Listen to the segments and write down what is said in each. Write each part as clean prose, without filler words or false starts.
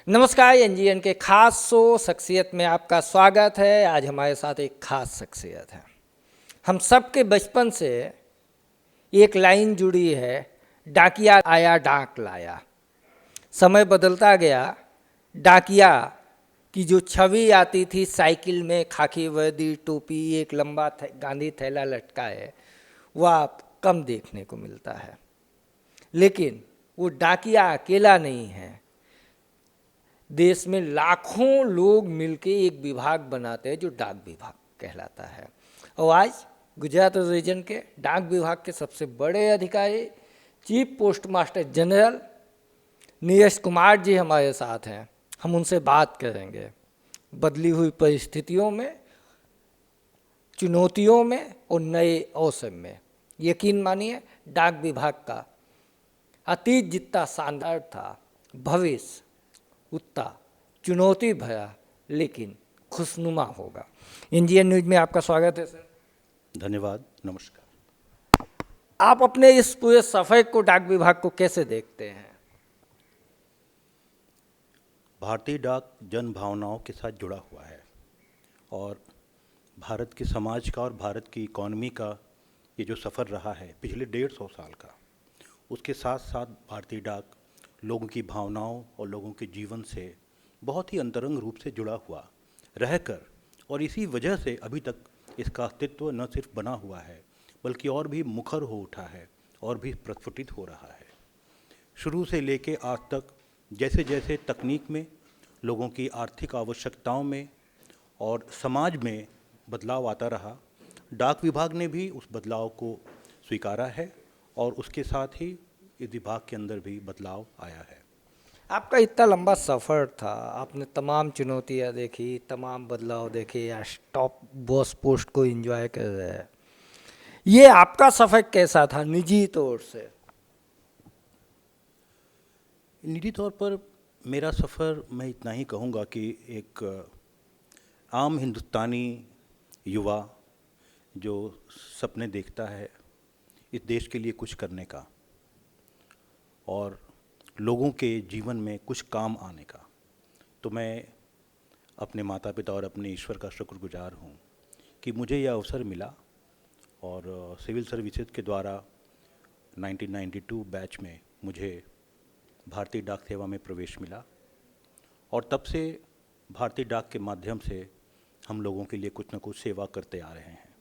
नमस्कार, एनजीएन के खास शो शख्सियत में आपका स्वागत है। आज हमारे साथ एक खास शख्सियत है। हम सबके बचपन से एक लाइन जुड़ी है, डाकिया आया डाक लाया। समय बदलता गया, डाकिया की जो छवि आती थी साइकिल में, खाकी वर्दी, टोपी, एक लंबा गांधी थैला लटका है, वह अब कम देखने को मिलता है। लेकिन वो डाकिया अकेला नहीं है। देश में लाखों लोग मिलके एक विभाग बनाते हैं जो डाक विभाग कहलाता है। और आज गुजरात रीजन के डाक विभाग के सबसे बड़े अधिकारी chief post master general Neeraj Kumar ji हमारे साथ हैं। हम उनसे बात करेंगे बदली हुई परिस्थितियों में, चुनौतियों में और नए अवसर में। यकीन मानिए, डाक विभाग का अतीत जितना शानदार था, भविष्य उतना चुनौती भरा लेकिन खुशनुमा होगा। इंडियन न्यूज में आपका स्वागत है सर। धन्यवाद, नमस्कार। आप अपने इस पूरे सफर को, डाक विभाग को कैसे देखते हैं? भारतीय डाक जन भावनाओं के साथ जुड़ा हुआ है और भारत के समाज का और भारत की इकॉनमी का ये जो सफ़र रहा है पिछले 150 साल का, उसके साथ साथ भारतीय डाक लोगों की भावनाओं और लोगों के जीवन से बहुत ही अंतरंग रूप से जुड़ा हुआ रहकर, और इसी वजह से अभी तक इसका अस्तित्व न सिर्फ बना हुआ है बल्कि और भी मुखर हो उठा है और भी प्रस्फुटित हो रहा है। शुरू से लेके आज तक जैसे जैसे तकनीक में, लोगों की आर्थिक आवश्यकताओं में और समाज में बदलाव आता रहा, डाक विभाग ने भी उस बदलाव को स्वीकारा है और उसके साथ ही इस विभाग के अंदर भी बदलाव आया है। आपका इतना लंबा सफ़र था, आपने तमाम चुनौतियां देखी, तमाम बदलाव देखे, आज टॉप बॉस पोस्ट को एंजॉय कर रहे हैं। ये आपका सफ़र कैसा था निजी तौर से? निजी तौर पर मेरा सफ़र, मैं इतना ही कहूँगा कि एक आम हिंदुस्तानी युवा जो सपने देखता है इस देश के लिए कुछ करने का और लोगों के जीवन में कुछ काम आने का, तो मैं अपने माता पिता और अपने ईश्वर का शुक्रगुजार हूँ कि मुझे यह अवसर मिला और सिविल सर्विसेज के द्वारा 1992 बैच में मुझे भारतीय डाक सेवा में प्रवेश मिला और तब से भारतीय डाक के माध्यम से हम लोगों के लिए कुछ न कुछ सेवा करते आ रहे हैं।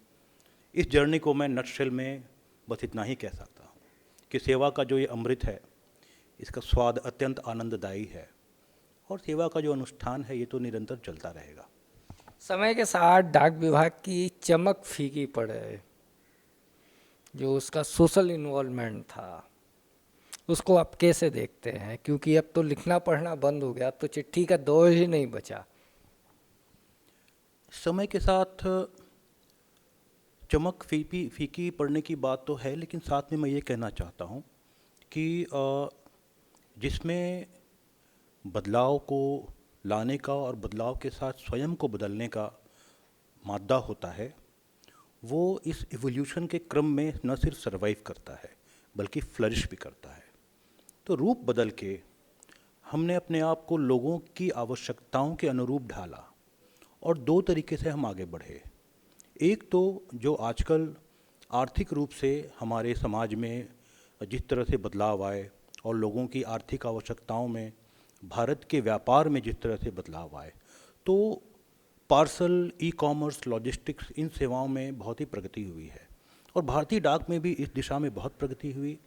इस जर्नी को मैं नटशेल में बस इतना ही कह सकता हूँ कि सेवा का जो ये अमृत है, इसका स्वाद अत्यंत आनंददायी है और सेवा का जो अनुष्ठान है ये तो निरंतर चलता रहेगा। समय के साथ डाक विभाग की चमक फीकी पड़ है। जो उसका सोशल इन्वॉल्वमेंट था, उसको आप कैसे देखते हैं? क्योंकि अब तो लिखना पढ़ना बंद हो गया, अब तो चिट्ठी का दौर ही नहीं बचा। समय के साथ चमक फीकी पड़ने की बात तो है, लेकिन साथ में मैं ये कहना चाहता हूँ कि जिसमें बदलाव को लाने का और बदलाव के साथ स्वयं को बदलने का मादा होता है, वो इस इवोल्यूशन के क्रम में न सिर्फ सरवाइव करता है बल्कि फ्लरिश भी करता है। तो रूप बदल के हमने अपने आप को लोगों की आवश्यकताओं के अनुरूप ढाला और दो तरीके से हम आगे बढ़े। एक तो जो आजकल आर्थिक रूप से हमारे समाज में जिस तरह से बदलाव आए और लोगों की आर्थिक आवश्यकताओं में, भारत के व्यापार में जिस तरह से बदलाव आए, तो पार्सल, ई कॉमर्स, लॉजिस्टिक्स, इन सेवाओं में बहुत ही प्रगति हुई है और भारतीय डाक में भी इस दिशा में बहुत प्रगति हुई।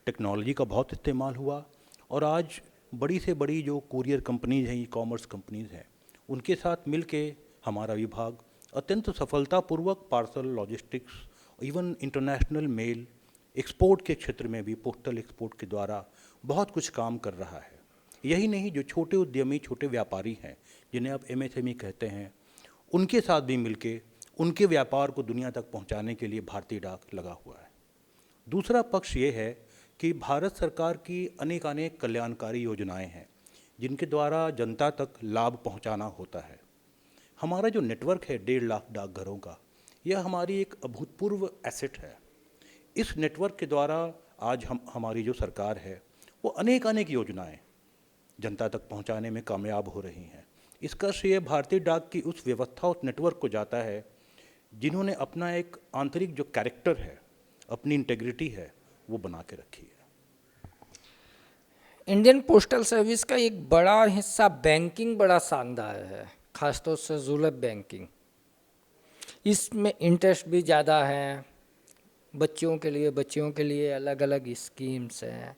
टेक्नोलॉजी का बहुत इस्तेमाल हुआ और आज बड़ी से बड़ी जो कुरियर कंपनीज हैं, ई कॉमर्स कंपनीज हैं, उनके साथ मिलके हमारा विभाग अत्यंत सफलतापूर्वक parcel, logistics, even international mail, export के क्षेत्र में भी पोस्टल एक्सपोर्ट के द्वारा बहुत कुछ काम कर रहा है। यही नहीं, जो छोटे उद्यमी, छोटे व्यापारी हैं जिन्हें आप एमएसएमई कहते हैं, उनके साथ भी मिलके उनके व्यापार को दुनिया तक पहुंचाने के लिए भारतीय डाक लगा हुआ है। दूसरा पक्ष ये है कि भारत सरकार की अनेक कल्याणकारी योजनाएं हैं जिनके द्वारा जनता तक लाभ पहुंचाना होता है। हमारा जो नेटवर्क है 1.5 लाख डाकघरों का, यह हमारी एक अभूतपूर्व एसेट है। इस नेटवर्क के द्वारा आज हमारी जो सरकार है वो अनेक योजनाएं जनता तक पहुंचाने में कामयाब हो रही हैं। इसका श्रेय भारतीय डाक की उस व्यवस्था, उस नेटवर्क को जाता है जिन्होंने अपना एक आंतरिक जो कैरेक्टर है, अपनी इंटेग्रिटी है, वो बना के रखी है। इंडियन पोस्टल सर्विस का एक बड़ा हिस्सा बैंकिंग बड़ा शानदार है, खासतौर से सुलभ बैंकिंग। इसमें इंटरेस्ट भी ज़्यादा है, बच्चों के लिए अलग अलग स्कीम्स हैं।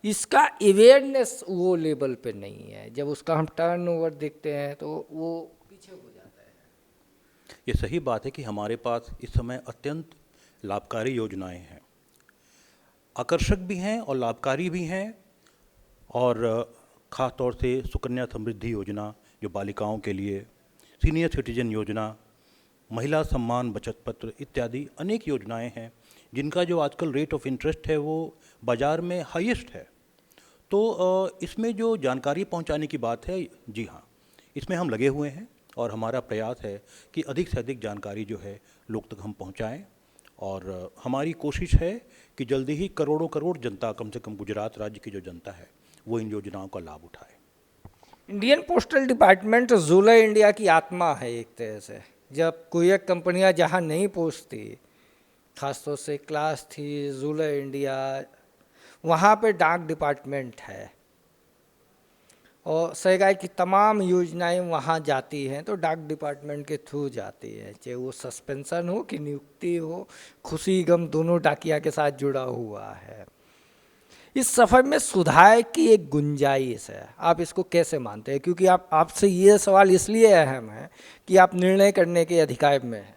इसका अवेयरनेस वो लेवल पे नहीं है, जब उसका हम टर्नओवर देखते हैं तो वो पीछे हो जाता है। ये सही बात है कि हमारे पास इस समय अत्यंत लाभकारी योजनाएं हैं, आकर्षक भी हैं और लाभकारी भी हैं। और ख़ास तौर से सुकन्या समृद्धि योजना जो बालिकाओं के लिए, सीनियर सिटीजन योजना, महिला सम्मान बचत पत्र इत्यादि अनेक योजनाएं हैं जिनका जो आजकल रेट ऑफ इंटरेस्ट है वो बाज़ार में हाईएस्ट है। तो इसमें जो जानकारी पहुंचाने की बात है, जी हाँ, इसमें हम लगे हुए हैं और हमारा प्रयास है कि अधिक से अधिक जानकारी जो है लोग तक हम पहुंचाएं। और हमारी कोशिश है कि जल्दी ही करोड़ों करोड़ जनता, कम से कम गुजरात राज्य की जो जनता है, वो इन योजनाओं का लाभ उठाए। इंडियन पोस्टल डिपार्टमेंट ज़ूलर इंडिया की आत्मा है एक तरह से। जब कोई एक कंपनियां जहां नहीं पहुंचती, खासतौर से क्लास थी, ज़ूलर इंडिया, वहाँ पे डाक डिपार्टमेंट है और सरकार की तमाम योजनाएं वहाँ जाती हैं तो डाक डिपार्टमेंट के थ्रू जाती है, चाहे वो सस्पेंशन हो कि नियुक्ति हो, खुशी गम दोनों डाकिया के साथ जुड़ा हुआ है। इस सफ़र में सुधार की एक गुंजाइश है, आप इसको कैसे मानते हैं? क्योंकि आपसे ये सवाल इसलिए अहम है कि आप निर्णय करने के अधिकार में हैं।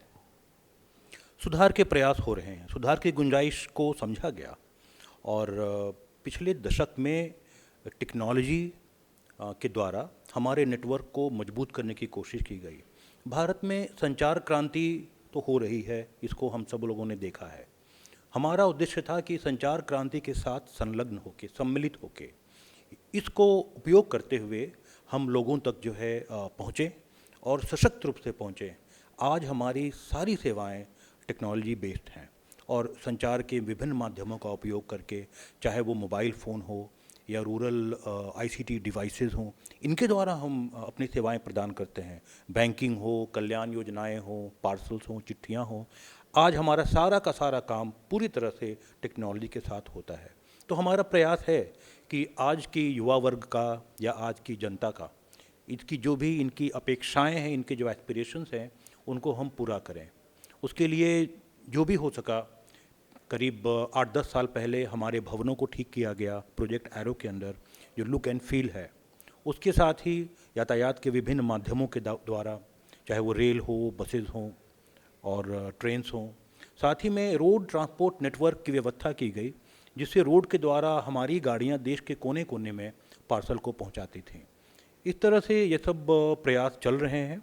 सुधार के प्रयास हो रहे हैं, सुधार की गुंजाइश को समझा गया और पिछले दशक में टेक्नोलॉजी के द्वारा हमारे नेटवर्क को मजबूत करने की कोशिश की गई। भारत में संचार क्रांति तो हो रही है, इसको हम सब लोगों ने देखा है। हमारा उद्देश्य था कि संचार क्रांति के साथ संलग्न होके, सम्मिलित होके, इसको उपयोग करते हुए हम लोगों तक जो है पहुँचें और सशक्त रूप से पहुँचें। आज हमारी सारी सेवाएं टेक्नोलॉजी बेस्ड हैं और संचार के विभिन्न माध्यमों का उपयोग करके, चाहे वो मोबाइल फ़ोन हो या रूरल आईसीटी डिवाइसेस हों, इनके द्वारा हम अपनी सेवाएं प्रदान करते हैं। बैंकिंग हो, कल्याण योजनाएं हो, पार्सल्स हों, चिट्ठियां हों, आज हमारा सारा का सारा काम पूरी तरह से टेक्नोलॉजी के साथ होता है। तो हमारा प्रयास है कि आज की युवा वर्ग का या आज की जनता का, इसकी जो भी इनकी अपेक्षाएं हैं, इनके जो एस्पिरेशंस हैं, उनको हम पूरा करें। उसके लिए जो भी हो सका, करीब 8-10 साल पहले हमारे भवनों को ठीक किया गया प्रोजेक्ट एरो के अंदर, जो लुक एंड फील है। उसके साथ ही यातायात के विभिन्न माध्यमों के द्वारा, चाहे वो रेल हो, बसेस हों और ट्रेन्स हों, साथ ही में रोड ट्रांसपोर्ट नेटवर्क की व्यवस्था की गई, जिससे रोड के द्वारा हमारी गाड़ियां देश के कोने कोने में पार्सल को पहुंचाती थीं। इस तरह से ये सब प्रयास चल रहे हैं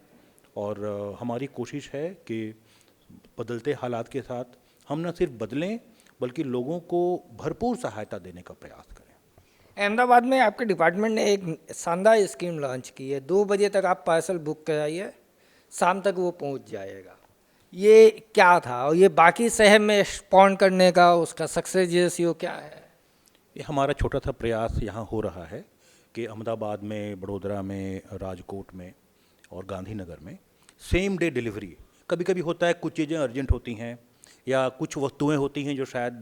और हमारी कोशिश है कि बदलते हालात के साथ हम न सिर्फ बदलें बल्कि लोगों को भरपूर सहायता देने का प्रयास करें। अहमदाबाद में आपके डिपार्टमेंट ने एक शानदार स्कीम लॉन्च की है। 2 बजे तक आप पार्सल बुक कराइए, शाम तक वो पहुंच जाएगा। ये क्या था और ये बाकी शहर में स्पॉन करने का उसका सक्सेस रेशियो क्या है? ये हमारा छोटा सा प्रयास यहाँ हो रहा है कि अहमदाबाद में, बड़ोदरा में, राजकोट में और गांधीनगर में सेम डे डिलीवरी। कभी कभी होता है कुछ चीज़ें अर्जेंट होती हैं या कुछ वस्तुएं होती हैं जो शायद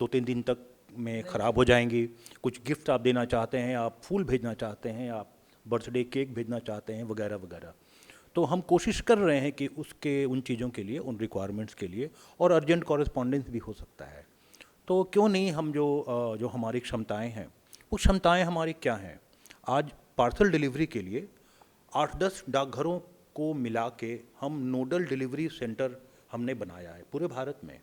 2-3 दिन तक में ख़राब हो जाएंगी। कुछ गिफ्ट आप देना चाहते हैं, आप फूल भेजना चाहते हैं, आप बर्थडे केक भेजना चाहते हैं, वगैरह वगैरह। तो हम कोशिश कर रहे हैं कि उसके उन चीज़ों के लिए, उन रिक्वायरमेंट्स के लिए, और अर्जेंट कॉरेस्पॉन्डेंस भी हो सकता है, तो क्यों नहीं हम जो हमारी क्षमताएं हैं, वो क्षमताएं हमारी क्या हैं। आज पार्सल डिलीवरी के लिए 8-10 डाकघरों को मिला के हम नोडल डिलीवरी सेंटर हमने बनाया है पूरे भारत में,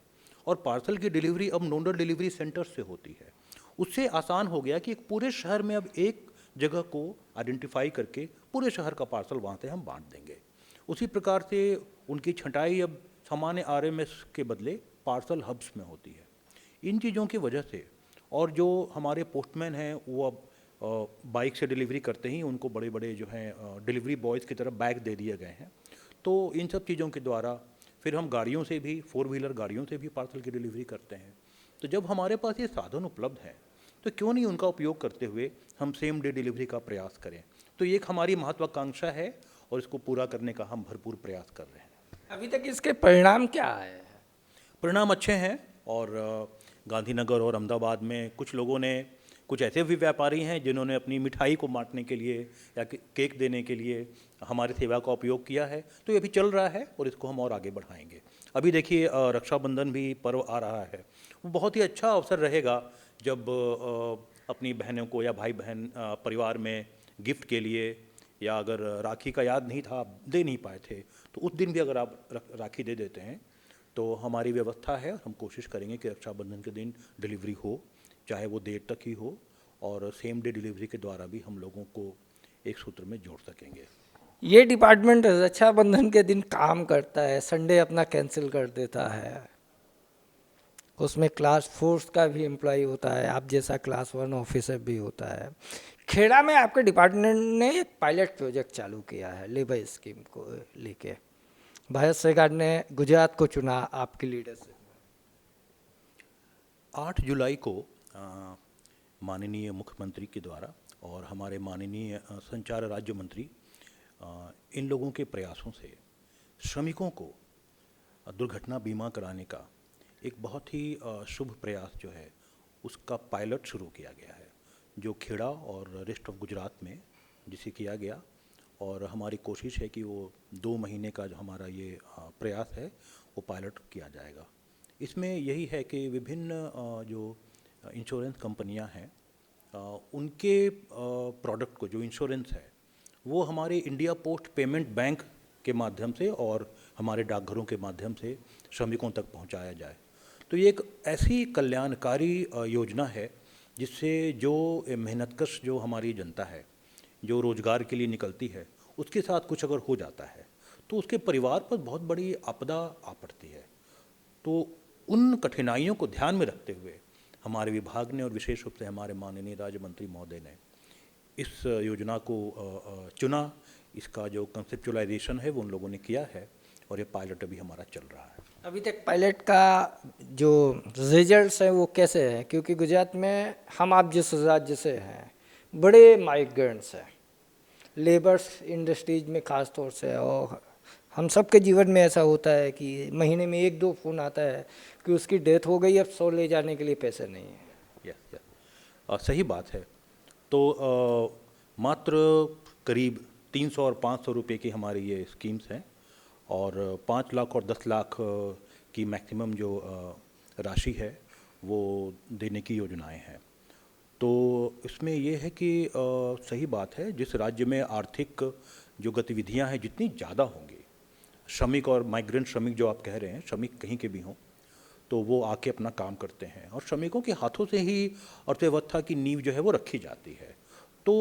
और पार्सल की डिलीवरी अब नोडल डिलीवरी सेंटर से होती है। उससे आसान हो गया कि एक पूरे शहर में अब एक जगह को आइडेंटिफाई करके पूरे शहर का पार्सल वहाँ से हम बांट देंगे। उसी प्रकार से उनकी छँटाई अब सामान्य आरएमएस के बदले पार्सल हब्स में होती है। इन चीज़ों की वजह से, और जो हमारे पोस्टमैन हैं वो अब बाइक से डिलीवरी करते ही उनको बड़े बड़े जो हैं डिलीवरी बॉयज़ की तरफ बैग दे दिए गए हैं। तो इन सब चीज़ों के द्वारा फिर हम गाड़ियों से भी, 4 व्हीलर गाड़ियों से भी पार्सल की डिलीवरी करते हैं। तो जब हमारे पास ये साधन उपलब्ध हैं तो क्यों नहीं उनका उपयोग करते हुए हम सेम डे डिलीवरी का प्रयास करें। तो ये एक हमारी महत्वाकांक्षा है और इसको पूरा करने का हम भरपूर प्रयास कर रहे हैं। अभी तक इसके परिणाम क्या आए हैं? परिणाम अच्छे हैं और गांधीनगर और अहमदाबाद में कुछ लोगों ने, कुछ ऐसे भी व्यापारी हैं जिन्होंने अपनी मिठाई को बांटने के लिए या केक देने के लिए हमारी सेवा का उपयोग किया है। तो ये भी चल रहा है और इसको हम और आगे बढ़ाएंगे। अभी देखिए रक्षाबंधन भी पर्व आ रहा है, वो बहुत ही अच्छा अवसर रहेगा जब अपनी बहनों को या भाई बहन परिवार में गिफ्ट के लिए, या अगर राखी का याद नहीं था, आप दे नहीं पाए थे, तो उस दिन भी अगर आप राखी दे देते हैं तो हमारी व्यवस्था है। हम कोशिश करेंगे कि रक्षाबंधन के दिन डिलीवरी हो, चाहे वो देर तक ही हो, और सेम डे डिलीवरी के द्वारा भी हम लोगों को एक सूत्र में जोड़ सकेंगे। ये डिपार्टमेंट रक्षाबंधन के दिन काम करता है, संडे अपना कैंसिल कर देता है। उसमें क्लास 4 का भी एम्प्लॉय होता है, आप जैसा क्लास 1 ऑफिसर भी होता है। खेड़ा में आपके डिपार्टमेंट ने एक पायलट प्रोजेक्ट चालू किया है लेबर स्कीम को लेके। भारत सरकार ने गुजरात को चुना आपकी लीडरशिप में। 8 जुलाई को माननीय मुख्यमंत्री के द्वारा और हमारे माननीय संचार राज्य मंत्री, इन लोगों के प्रयासों से श्रमिकों को दुर्घटना बीमा कराने का एक बहुत ही शुभ प्रयास जो है उसका पायलट शुरू किया गया है, जो खेड़ा और रेस्ट ऑफ गुजरात में जिसे किया गया। और हमारी कोशिश है कि वो 2 महीने का जो हमारा ये प्रयास है वो पायलट किया जाएगा। इसमें यही है कि विभिन्न जो इंश्योरेंस कंपनियां हैं, उनके प्रोडक्ट को, जो इंश्योरेंस है, वो हमारे इंडिया पोस्ट पेमेंट बैंक के माध्यम से और हमारे डाकघरों के माध्यम से श्रमिकों तक पहुंचाया जाए। तो ये एक ऐसी कल्याणकारी योजना है जिससे जो मेहनतकश जो हमारी जनता है, जो रोजगार के लिए निकलती है, उसके साथ कुछ अगर हो जाता है तो उसके परिवार पर बहुत बड़ी आपदा आ पड़ती है। तो उन कठिनाइयों को ध्यान में रखते हुए हमारे विभाग ने और विशेष रूप से हमारे माननीय राज्य मंत्री महोदय ने इस योजना को चुना। इसका जो कंसेप्चुलाइजेशन है वो उन लोगों ने किया है और ये पायलट अभी हमारा चल रहा है। अभी तक पायलट का जो रिजल्ट्स हैं वो कैसे हैं? क्योंकि गुजरात में हम आप जिस राज्य से हैं, बड़े माइग्रेंट्स हैं लेबर्स इंडस्ट्रीज में ख़ास तौर से, और हम सबके जीवन में ऐसा होता है कि महीने में 1-2 फ़ोन आता है कि उसकी डेथ हो गई, अब 100 ले जाने के लिए पैसे नहीं है। सही बात है। तो मात्र करीब 300 और 500 रुपये की हमारी ये स्कीम्स हैं और 5 लाख और 10 लाख की मैक्सिमम जो राशि है वो देने की योजनाएं हैं। तो इसमें ये है कि सही बात है, जिस राज्य में आर्थिक जो गतिविधियां हैं जितनी ज़्यादा होंगी, श्रमिक और माइग्रेंट श्रमिक जो आप कह रहे हैं, श्रमिक कहीं के भी हों, तो वो आके अपना काम करते हैं और श्रमिकों के हाथों से ही अर्थव्यवस्था की नींव जो है वो रखी जाती है। तो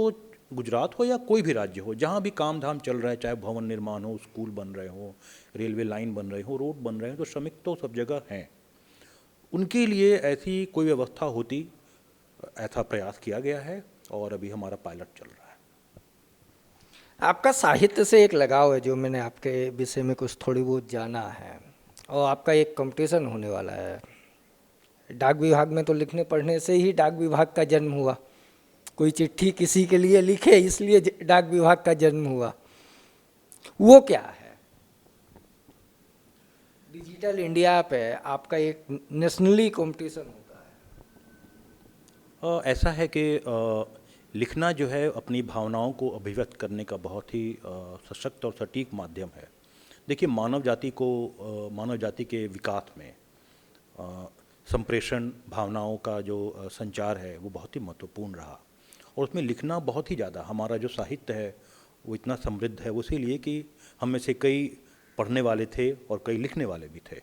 गुजरात हो या कोई भी राज्य हो, जहाँ भी काम धाम चल रहा है, चाहे भवन निर्माण हो, स्कूल बन रहे हो, रेलवे लाइन बन रहे हो, रोड बन रहे हैं, तो श्रमिक तो सब जगह हैं। उनके लिए ऐसी कोई व्यवस्था होती, ऐसा प्रयास किया गया है और अभी हमारा पायलट चल रहा है। आपका साहित्य से एक लगाव है, जो मैंने आपके विषय में कुछ थोड़ी बहुत जाना है, और आपका एक कंपटीशन होने वाला है डाक विभाग में। तो लिखने पढ़ने से ही डाक विभाग का जन्म हुआ, कोई चिट्ठी किसी के लिए लिखे इसलिए डाक विभाग का जन्म हुआ। वो क्या है? डिजिटल इंडिया पे आपका एक नेशनली कंपटीशन होता है। ऐसा है कि लिखना जो है अपनी भावनाओं को अभिव्यक्त करने का बहुत ही सशक्त और सटीक माध्यम है। देखिए, मानव जाति के विकास में संप्रेषण भावनाओं का जो संचार है वो बहुत ही महत्वपूर्ण रहा, और उसमें लिखना बहुत ही ज़्यादा, हमारा जो साहित्य है वो इतना समृद्ध है, वो इसीलिए कि हम में से कई पढ़ने वाले थे और कई लिखने वाले भी थे।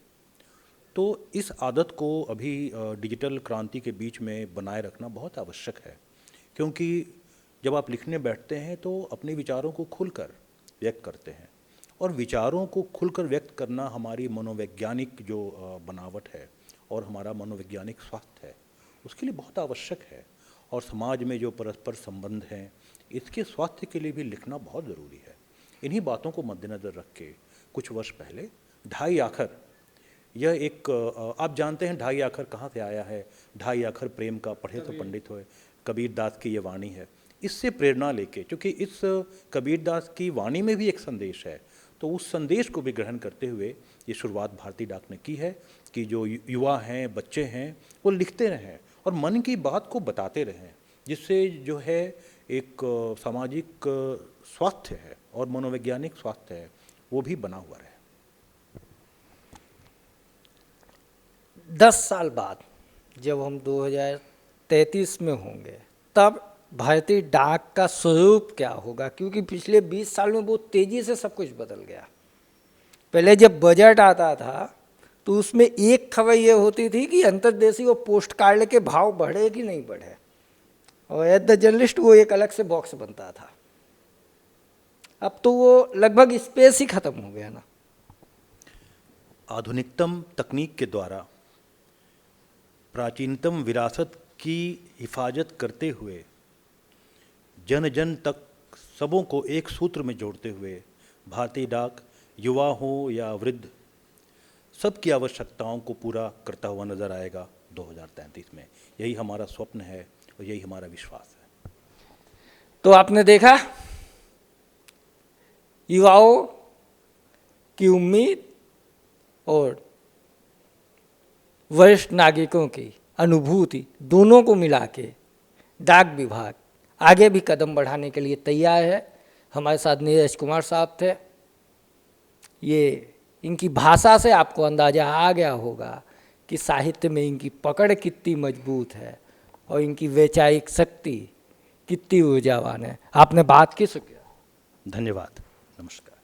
तो इस आदत को अभी डिजिटल क्रांति के बीच में बनाए रखना बहुत आवश्यक है, क्योंकि जब आप लिखने बैठते हैं तो अपने विचारों को खुलकर व्यक्त करते हैं, और विचारों को खुलकर व्यक्त करना हमारी मनोवैज्ञानिक जो बनावट है और हमारा मनोवैज्ञानिक स्वास्थ्य है, उसके लिए बहुत आवश्यक है। और समाज में जो परस्पर संबंध हैं, इसके स्वास्थ्य के लिए भी लिखना बहुत ज़रूरी है। इन्हीं बातों को मद्देनज़र रख के कुछ वर्ष पहले ढाई आखर यह एक आप जानते हैं ढाई आखर कहाँ से आया है, ढाई आखर प्रेम का पढ़े तो पंडित होए, कबीरदास की ये वाणी है। इससे प्रेरणा लेके, क्योंकि इस कबीरदास की वाणी में भी एक संदेश है, तो उस संदेश को भी ग्रहण करते हुए ये शुरुआत भारतीय डाक ने की है कि जो युवा हैं, बच्चे हैं, वो लिखते रहें और मन की बात को बताते रहें, जिससे जो है एक सामाजिक स्वास्थ्य है और मनोवैज्ञानिक स्वास्थ्य है वो भी बना हुआ रहे। 10 साल बाद जब हम 2033 में होंगे तब भारतीय डाक का स्वरूप क्या होगा, क्योंकि पिछले 20 साल में बहुत तेज़ी से सब कुछ बदल गया। पहले जब बजट आता था तो उसमें एक खबर ये होती थी कि अंतर्देशीय वो पोस्ट कार्ड के भाव बढ़े कि नहीं बढ़े, और एट द जर्नलिस्ट वो एक अलग से बॉक्स बनता था। अब तो वो लगभग स्पेस ही खत्म हो गया ना। आधुनिकतम तकनीक के द्वारा प्राचीनतम विरासत की हिफाजत करते हुए जन जन तक सबों को एक सूत्र में जोड़ते हुए भारतीय डाक युवा हो या वृद्ध सबकी आवश्यकताओं को पूरा करता हुआ नजर आएगा 2033 में। यही हमारा स्वप्न है और यही हमारा विश्वास है। तो आपने देखा युवाओं की उम्मीद और वरिष्ठ नागरिकों की अनुभूति दोनों को मिला के डाक विभाग आगे भी कदम बढ़ाने के लिए तैयार है। हमारे साथ नीरज कुमार साहब थे। ये इनकी भाषा से आपको अंदाज़ा आ गया होगा कि साहित्य में इनकी पकड़ कितनी मजबूत है और इनकी वैचारिक शक्ति कितनी ऊर्जावान है। आपने बात की, शुक्रिया, धन्यवाद, नमस्कार।